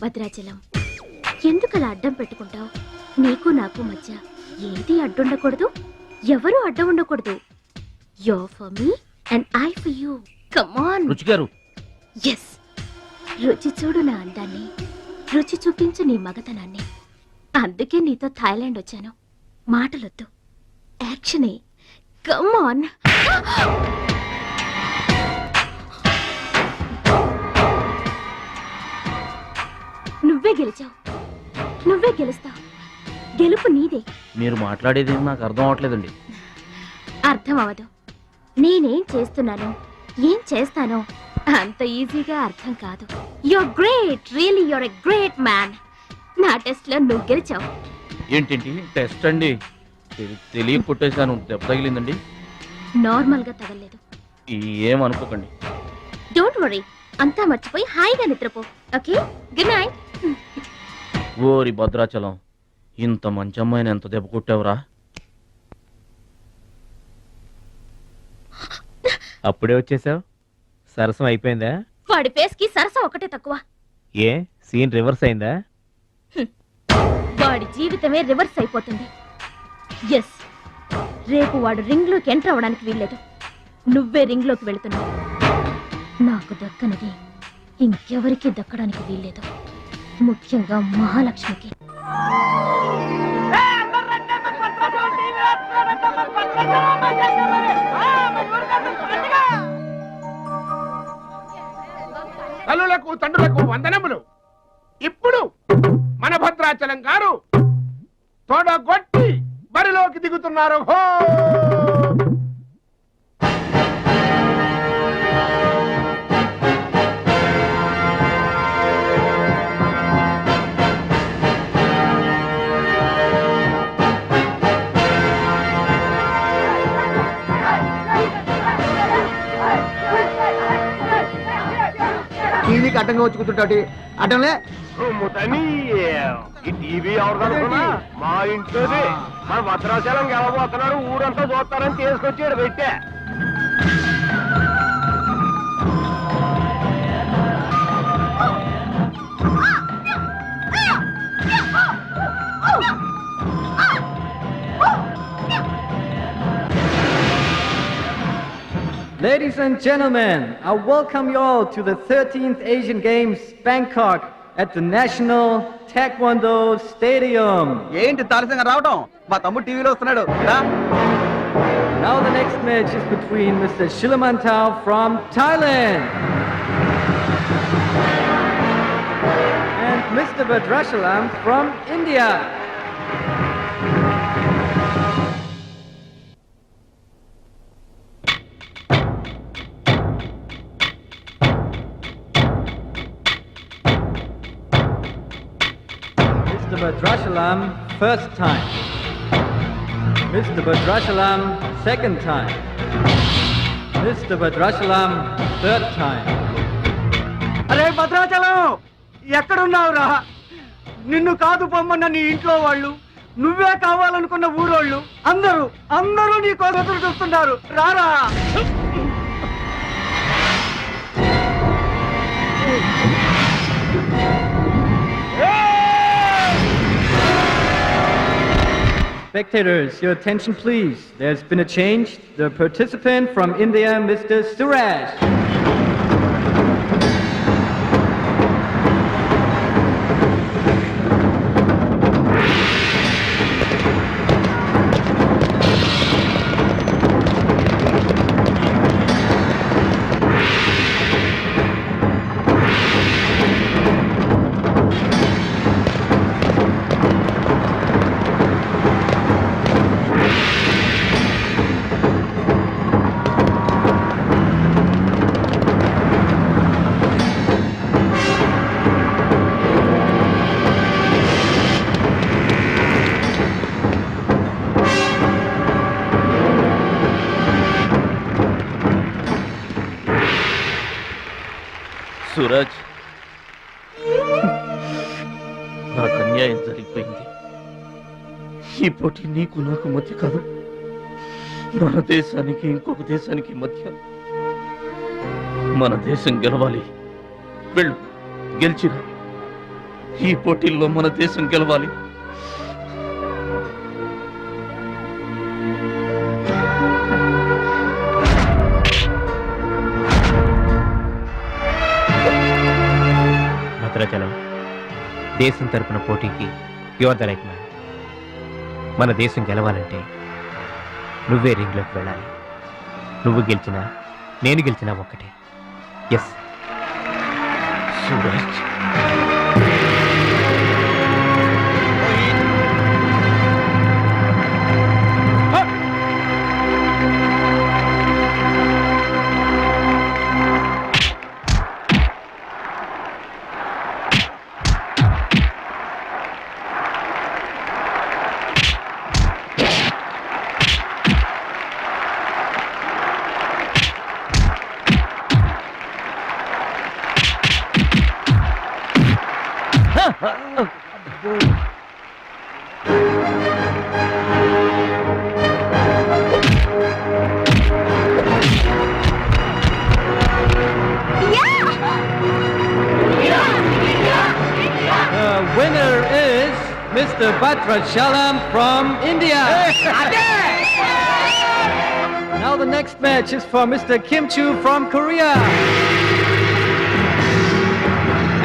భద్రాచలం, ఎందుకలా అడ్డం పెట్టుకుంటావు? నీకు నాకు మధ్య ఏది అడ్డుండకూడదు, ఎవరు అడ్డం ఉండకూడదు. You're for me and I for you. Come on. రుచి గారు. Yes. రుచి చూడు నా అందాన్ని, రుచి చూపించు నీ మగతనాన్ని. అందుకే నీతో థాయిలాండ్ వచ్చాను. మాటలొద్దు, యాక్షనే. Come on. నువ్వే గెలిచావు, నువ్వే గెలుస్తావు. గెలుపు నీదే. మీరు మాట్లాడేది నాకు అర్థం అవట్లేదండి. అర్థం అవదు. నేనేం చేస్తున్నానో, ఏం చేస్తానో అంత ఈజీగా అర్థం కాదు. You're great, really you're a great man. నా టెస్ట్ లో నువ్వు గెలిచావు. ఏంటండి టెస్ట్ అండి? తెలియ కొట్టేశాను, దెబ్బ తగిలిందండి. నార్మల్ గా తగలేదు. ఏమనుకోకండి. డోంట్ వరీ, అంతా మర్చిపోయి హాయిగా నిద్రపో. Okay, good night. ఓరి భద్రాచలం, ఇంత మంచి అమ్మాయిని ఎంత దెబ్బ కొట్టావురా? అప్పుడే వచ్చేసావు? సరసం అయిపోయిందా? వాడి ఫేస్ కి సరసం ఒకటే తక్కువ. ఏ సీన్ రివర్స్ అయిందా? వాడి జీవితమే రివర్స్ అయిపోతుంది. ఎస్, రేపు వాడు రింగ్ లోకి ఎంటర్ అవడానికి వీల్లేదు. నువ్వే రింగ్ లోకి వెళుతున్నావు. నాకు దక్కనిది ఇంకెవరికి దక్కడానికి వీల్లేదు, ముఖ్యంగా మహాలక్ష్మికి. తల్లులకు తండ్రులకు వందనములు. ఇప్పుడు మన భద్రాచలం గారు తోడగొట్టి బరిలోకి దిగుతున్నారు. హో! టీవీకి అడ్డంగా వచ్చి కూర్చుంటాటి అడ్డంలే. ఈ టీవీ ఎవరు? మా ఇంట్లోది. మన భద్రాచలం గెలబోతున్నాడు, ఊరంతా చూస్తారని తీసుకొచ్చాడు పెట్టే. Ladies and gentlemen, I welcome you all to the 13th Asian Games, Bangkok, at the National Taekwondo Stadium. ఏంటి తారసంగా రావడం? మా తమ్ముడు టీవీలో వస్తున్నాడు. Now the next match is between Mr. Shilamantau from Thailand and Mr. Badrashalam from India. Mr. Badrashalam, first time. Mr. Badrashalam, second time. Mr. Badrashalam, third time. అరే భద్రాచలం, ఎక్కడున్నావురా? నిన్ను కాదు పొమ్మన్న నీ ఇంట్లో వాళ్ళు, నువ్వే కావాలనుకున్న ఊరోళ్ళు అందరూ నీ కోసం ఎదురు చూస్తున్నారు. రారా. Spectators, your attention please. There's been a change. The participant from India, Mr. Suraj. Suraj, నాకు అన్యాయం జరిగిపోయింది. ఈ పోటీ నీకు నాకు మధ్య కాదు, మన దేశానికి ఇంకొక దేశానికి మధ్య. మన దేశం గెలవాలి. వెళ్ళు, గెలిచిరా. ఈ పోటీల్లో మన దేశం గెలవాలి. భద్రాచలం, దేశం తరపున పోటీకి యువర్ ద రైట్ మ్యాన్. మన దేశం గెలవాలంటే నువ్వే రింగ్లోకి వెళ్ళాలి. నువ్వు గెలిచినా నేను గెలిచినా ఒక్కటే. Yes. Suraj, The winner is Mr. Bhadrachalam from India. Now the next match is for Mr. Kim Chu from Korea.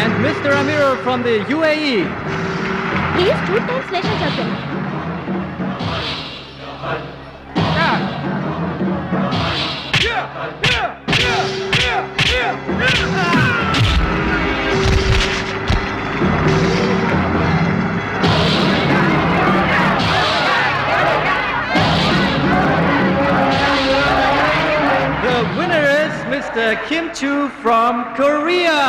And Mr. Amir from the UAE. Please 2 times national champion. The winner is Mr. Kim Chu from Korea.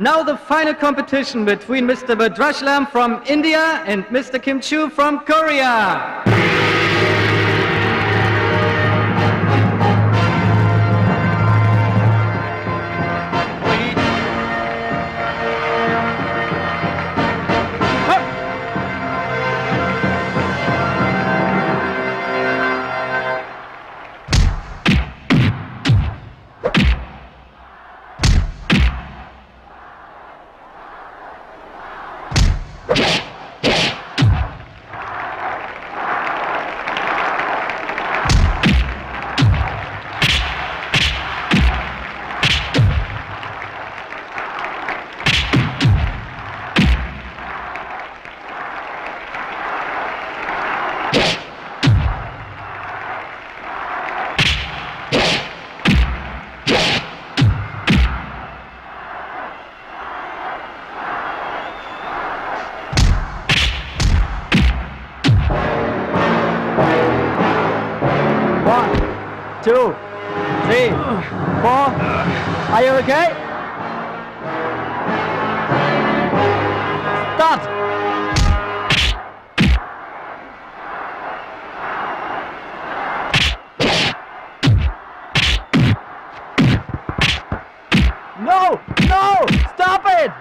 Now the final competition between Mr. Bhadrachalam from India and Mr. Kim Chu from Korea. Two, three, four. Are you okay? Start. No! No! Stop it!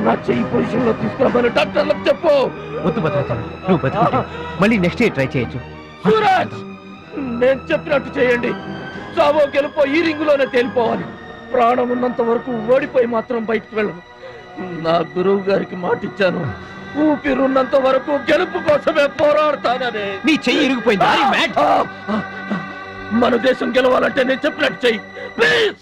నా చెయ్యి position లో తీసుకురామని డాక్టర్లకు చెప్పు. వద్దు భద్రాచలం, నువ్వు బతుకుంటే మళ్ళీ next year try చేయొచ్చు. సూరజ్, నేను చెప్పినట్టు చేయండి. చావో గెలుపో ఈ రింగులోనే తేలిపోవాలి. ప్రాణం ఉన్నంత వరకు ఓడిపోయి మాత్రం బయటకు వెళ్ళను. నా గురువు గారికి మాటిచ్చాను, ఊపిరున్నంత వరకు గెలుపు కోసమే పోరాడతానని. నీ చెయ్యి ఇరిగిపోయింది. Are you mad? మన దేశం గెలవాలంటే నేను చెప్పినట్టు చెయ్యి please.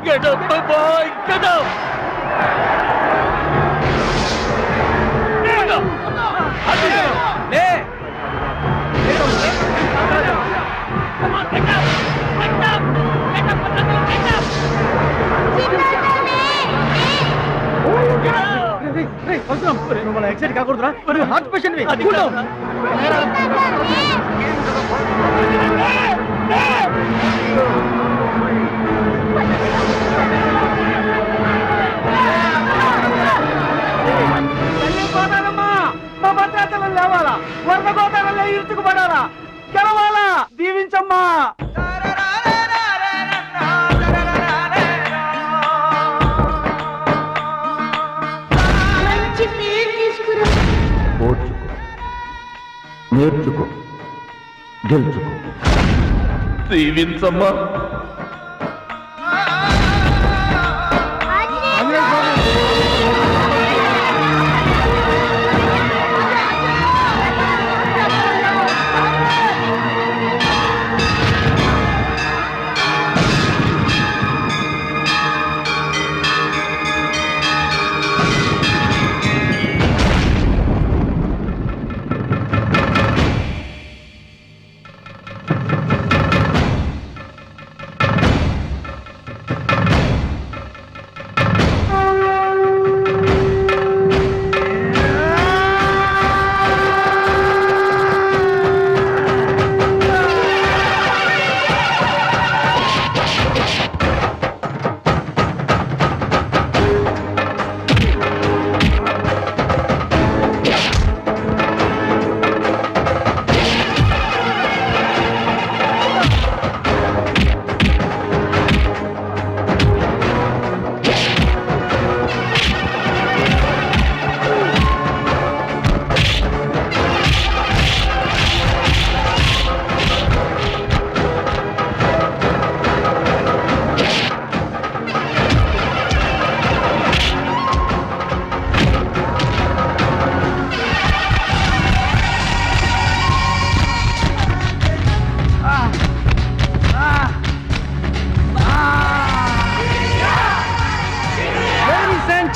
Get up, my boy! Get up! Get up! లే. Come on, get up! Get up! Get up, get up! నువ్వు మన ఎక్సైట్ కాకూడదురా, హార్ట్ పేషెంట్. మా భద్రాచలం లేవాలా, వరద గోదావరిలో ఇరుచుకుపడాలా, గెలవాలా, దీవించమ్మా. ఓర్చుకో, నేర్చుకో, గెలుచుకో, దీవించమ్మా.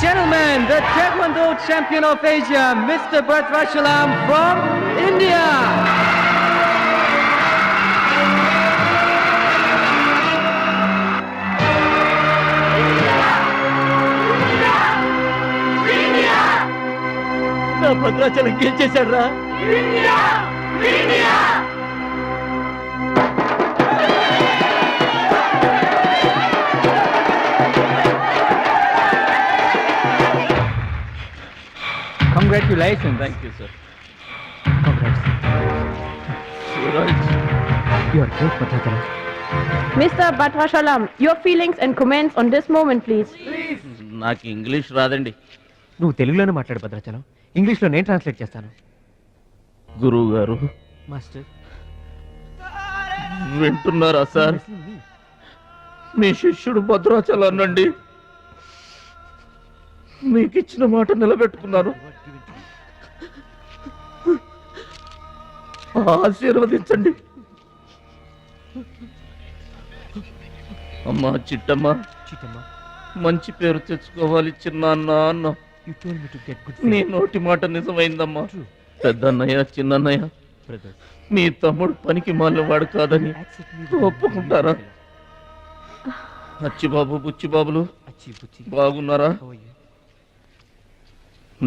Gentlemen, the Taekwondo champion of Asia, Mr. Bhadrachalam from India. నా భద్రాచలం గెలిచేశాడు రా. Congratulations. Thank you, sir. Congrats. Suraj. You are great, Bhadrachalam. Mr. Bhadrachalam, your feelings and comments on this moment, please. నాకు English రాదండి. నువ్వు తెలుగులోనే మాట్లాడు భద్రాచలం, ఇంగ్లీష్లో నేను translate చేస్తాను. గురువు గారు మాస్టర్ వింటున్నారా సార్? మీ శిష్యుడు భద్రాచలాన్నండి. మీకు ఇచ్చిన మాట నిలబెట్టుకున్నాను. ఆశీర్వదించండి. అమ్మా చిట్టమ్మ, చిట్టమ్మ, మంచి పేరు తెచ్చుకోవాలి చిన్నాన్న అన్న. you told me to get good నీ friends. నోటి మాట నిజమైందమ్మా. True. పెద్దన్నయ్య, చిన్నన్నయ్య, Brothers, మీ తమ్ముడు పనికి మాలినవాడు కాదని accept me with ఒప్పుకుంటారా? అచ్చిబాబు, బుచ్చిబాబులు అచ్చి బుచ్చి. బాగున్నారా? How are you?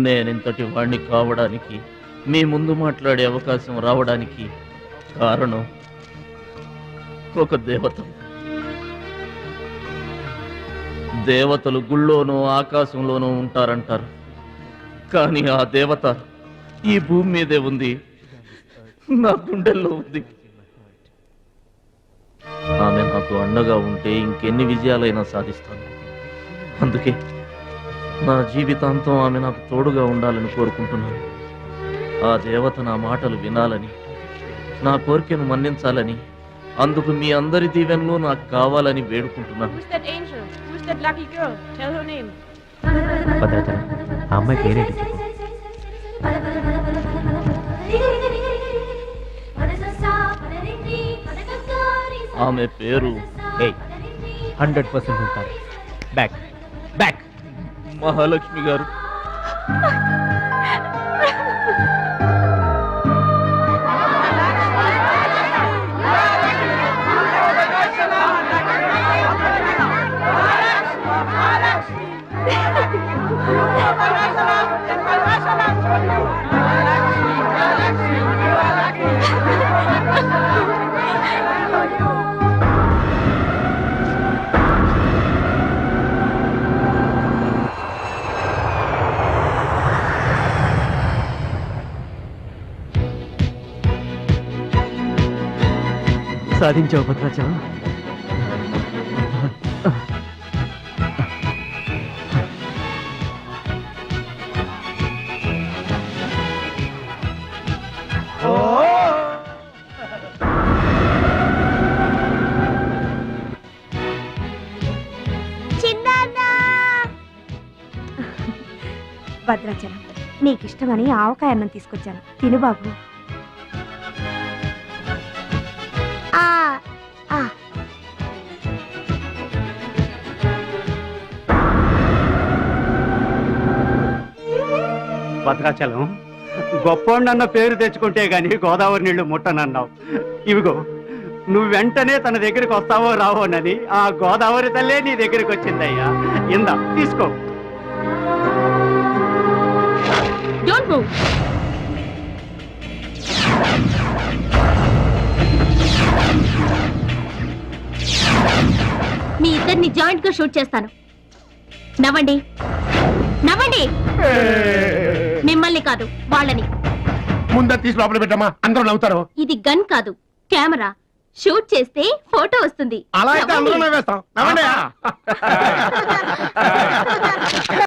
నేనింతటి వాణ్ణి కావడానికి, మీ ముందు మాట్లాడే అవకాశం రావడానికి కారణం ఒక దేవత. దేవతలు గుళ్ళోనూ ఆకాశంలోనూ ఉంటారంటారు, కానీ ఆ దేవత ఈ భూమి మీదే ఉంది, నా గుండెల్లో ఉంది. ఆమె నాకు అండగా ఉంటే ఇంకెన్ని విజయాలైనా సాధిస్తాను. అందుకే నా జీవితాంతం ఆమె నాకు తోడుగా ఉండాలని కోరుకుంటున్నాను. ఆ దేవత నా మాటలు వినాలని, నా కోరికను మన్నించాలని, అందుకు మీ అందరి దీవెనలు నాకు కావాలని వేడుకుంటున్నాను. Who's that angel? Who's that lucky girl? Tell her name. Bhadrachalam, ఆ అమ్మాయి పేరేంటి చెప్పు. ఆమె పేరు ఏయ్, 100% ఉంటారు. Back back. మహాలక్ష్మి గారు. సాధించావు భద్రాచలం. భద్రాచలం, నీకిష్టమని ఆవకాయ అన్నం తీసుకొచ్చాను, తిను బాబు. భద్రాచలం, గొప్పోండన్న పేరు తెచ్చుకుంటే గాని గోదావరి నీళ్లు ముట్టనన్నావు. ఇవిగో, నువ్వు వెంటనే తన దగ్గరికి వస్తావో రావోనని ఆ గోదావరి తల్లే నీ దగ్గరికి వచ్చిందయ్యా. ఇందా తీసుకో. Don't move. మీ ఇద్దరిని జాయింట్ గా షూట్ చేస్తాను. నవ్వండి, నవ్వండి. మిమ్మల్ని కాదు, వాళ్ళని. ముందా తీసి లోపల పెట్టమ్మా, అందరూ నవ్వుతారు. ఇది గన్ కాదు, కెమెరా. షూట్ చేస్తే ఫోటో వస్తుంది. అలా అయితే అందరూ నవ్వండి. నవ్వేస్తాం. నవ్వండి.